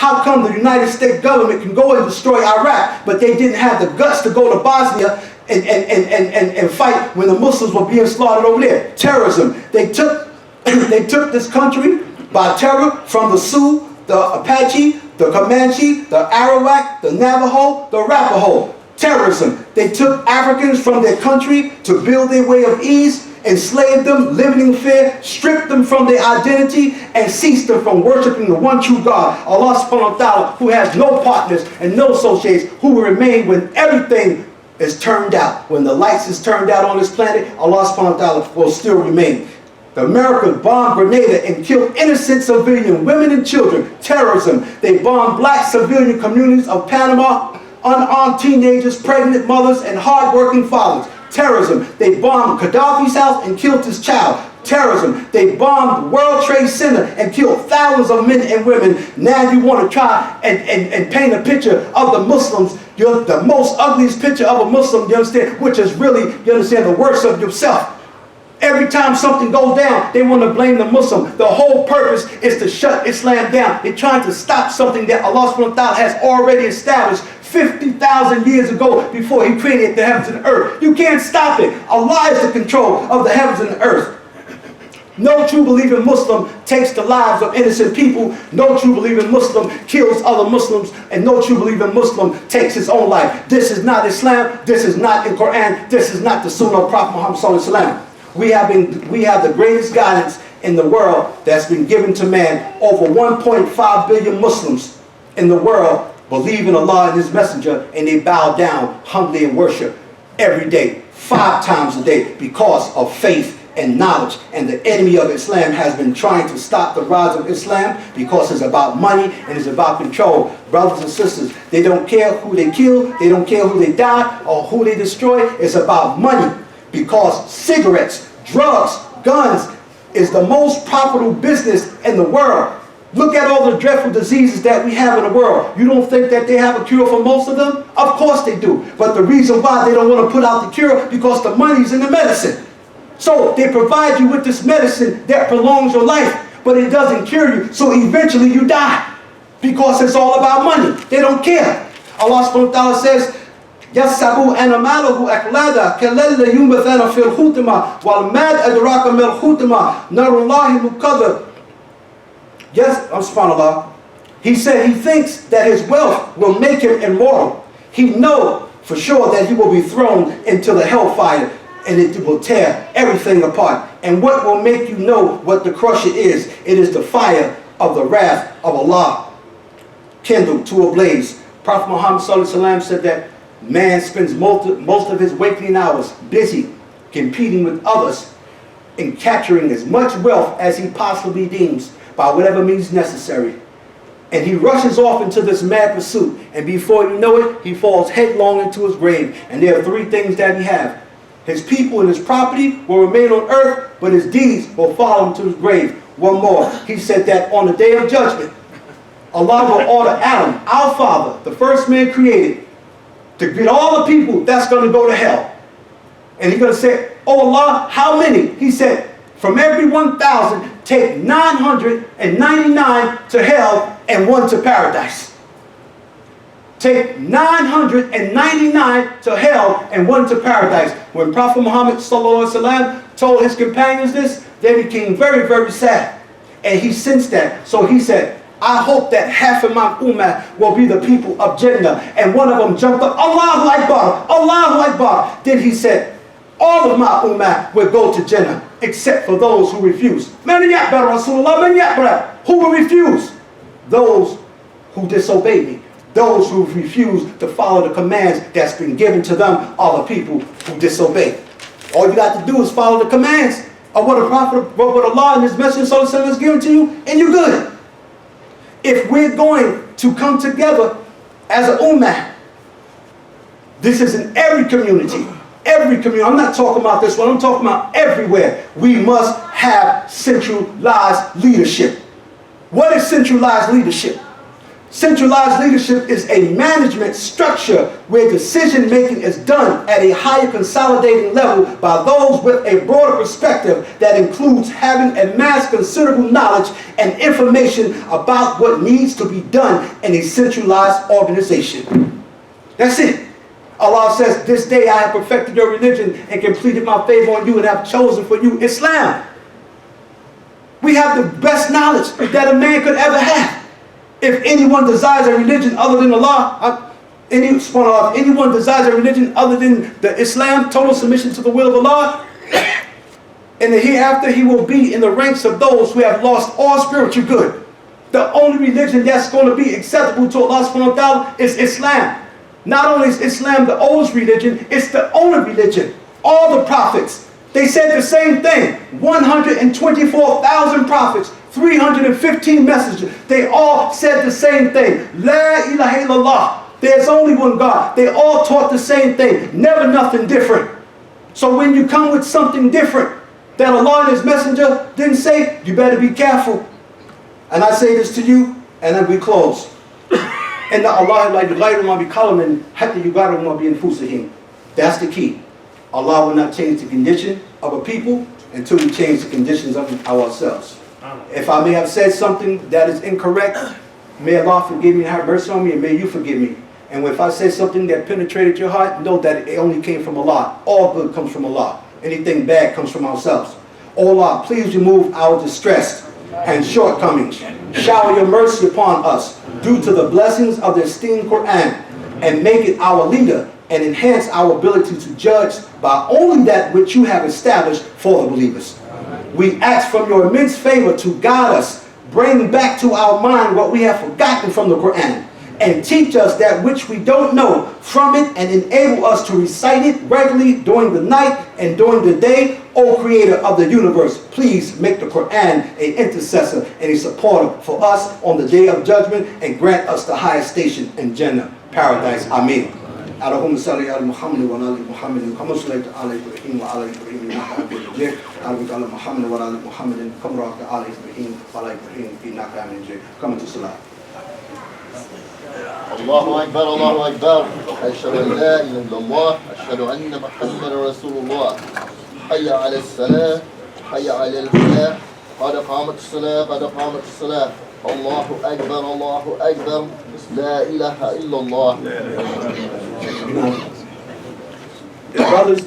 How come the United States government can go and destroy Iraq, but they didn't have the guts to go to Bosnia and fight when the Muslims were being slaughtered over there? Terrorism. They took this country by terror from the Sioux, the Apache, the Comanche, the Arawak, the Navajo, the Arapaho. Terrorism. They took Africans from their country to build their way of ease, enslaved them, living in fear, stripped them from their identity, and ceased them from worshiping the one true God, Allah subhanahu wa ta'ala, who has no partners and no associates, who will remain when everything is turned out. When the lights is turned out on this planet, Allah subhanahu wa ta'ala will still remain. The Americans bombed Grenada and killed innocent civilian women and children. Terrorism. They bombed black civilian communities of Panama, unarmed teenagers, pregnant mothers, and hard-working fathers. Terrorism. They bombed Gaddafi's house and killed his child. Terrorism. They bombed World Trade Center and killed thousands of men and women. Now you want to try and paint a picture of the Muslims, the most ugliest picture of a Muslim, you understand, which is really, you understand, the worst of yourself. Every time something goes down, they want to blame the Muslim. The whole purpose is to shut Islam down. They're trying to stop something that Allah subhanahu wa ta'ala has already established 50,000 years ago before He created the heavens and the earth. You can't stop it. Allah is the control of the heavens and the earth. No true believing Muslim takes the lives of innocent people. No true believing Muslim kills other Muslims. And no true believing Muslim takes his own life. This is not Islam. This is not in Quran. This is not the Sunnah of Prophet Muhammad sallallahu alaihi wasallam. We have the greatest guidance in the world that's been given to man. Over 1.5 billion Muslims in the world believe in Allah and His Messenger, and they bow down humbly and worship every day, 5 times a day, because of faith and knowledge. And the enemy of Islam has been trying to stop the rise of Islam because it's about money and it's about control. Brothers and sisters, they don't care who they kill, they don't care who they die or who they destroy. It's about money. Because cigarettes, drugs, guns is the most profitable business in the world. Look at all the dreadful diseases that we have in the world. You don't think that they have a cure for most of them? Of course they do. But the reason why they don't want to put out the cure, because the money's in the medicine. So they provide you with this medicine that prolongs your life, but it doesn't cure you. So eventually you die. Because it's all about money. They don't care. Allah subhanahu wa ta'ala says, يَسَّبُوا أَنَ مَالَهُ أَكْلَادًا كَالَّذِي يُنبَثَانَ فِي الْخُوتِمَةِ وَالْمَادْ أَدْرَاكَ مِنَ الْخُوتِمَةِ نَارُ اللَّهِ مُقَدَّرٌ. Yes, subhanAllah. He said he thinks that his wealth will make him immortal. He knows for sure that he will be thrown into the hellfire and it will tear everything apart. And what will make you know what the crusher is? It is the fire of the wrath of Allah kindled to a blaze. Prophet Muhammad sallallahu alaihi wasallam said that man spends most of his waking hours busy competing with others in capturing as much wealth as he possibly deems by whatever means necessary. And he rushes off into this mad pursuit. And before you know it, he falls headlong into his grave. And there are 3 things that he has. His people and his property will remain on earth, but his deeds will follow him to his grave. One more. He said that on the day of judgment, Allah will order Adam, our father, the first man created, to get all the people that's going to go to hell. And he's going to say, oh Allah, how many? He said, from every 1,000, take 999 to hell and 1 to paradise. Take 999 to hell and 1 to paradise. When Prophet Muhammad sallallahu alaihi wasallam told his companions this, they became very, very sad. And he sensed that. So he said, I hope that half of my ummah will be the people of Jannah. And one of them jumped up, Allahu Akbar, Allahu Akbar. Then he said, all of my ummah will go to Jannah, except for those who refuse. Who will refuse? Those who disobey me. Those who refuse to follow the commands that's been given to them are the people who disobey. All you got to do is follow the commands of what what Allah and His Messenger has given to you, and you're good. If we're going to come together as an ummah, this is in every community. Every community. I'm not talking about this one. I'm talking about everywhere. We must have centralized leadership. What is centralized leadership? Centralized leadership is a management structure where decision making is done at a higher consolidating level by those with a broader perspective that includes having amassed considerable knowledge and information about what needs to be done in a centralized organization. That's it. Allah says, this day I have perfected your religion and completed my favor on you and have chosen for you Islam. We have the best knowledge that a man could ever have. If anyone desires a religion other than Allah, if anyone desires a religion other than the Islam, total submission to the will of Allah, in the hereafter he will be in the ranks of those who have lost all spiritual good. The only religion that's going to be acceptable to Allah subhanahu wa ta'ala is Islam. Not only is Islam the oldest religion, it's the only religion. All the prophets, they said the same thing. 124,000 prophets, 315 messengers, they all said the same thing. La ilaha illallah. There's only one God. They all taught the same thing. Never nothing different. So when you come with something different that Allah and His Messenger didn't say, you better be careful. And I say this to you, and then we close. And Allah la yughayyiru ma biqawmin hatta yughayyiru ma bi anfusihim. That's the key. Allah will not change the condition of a people until we change the conditions of ourselves. If I may have said something that is incorrect, may Allah forgive me and have mercy on me, and may you forgive me. And if I say something that penetrated your heart, know that it only came from Allah. All good comes from Allah. Anything bad comes from ourselves. Oh Allah, please remove our distress and shortcomings. Shower your mercy upon us due to the blessings of the esteemed Quran, and make it our leader and enhance our ability to judge by only that which you have established for the believers. We ask from your immense favor to guide us, bring back to our mind what we have forgotten from the Quran, and teach us that which we don't know from it, and enable us to recite it regularly during the night and during the day. O Creator of the universe, please make the Quran an intercessor and a supporter for us on the day of judgment, and grant us the highest station in Jannah, paradise. Ameen. اللهم صل على محمد وعلى ال محمد كما صليت على ابراهيم وعلى ال ابراهيم انك حميد مجيد بارك على محمد وعلى ال محمد كما باركت على ابراهيم وعلى ابراهيم انك حميد مجيد كما تصلى. الله أكبر الله أكبر أشهد أن لا إله إلا الله أشهد أن محمدا رسول الله حي على الصلاة حي على الفلاح قد قامت الصلاة قد قامت الصلاة الله أكبر الله أكبر لا إله إلا الله. The brothers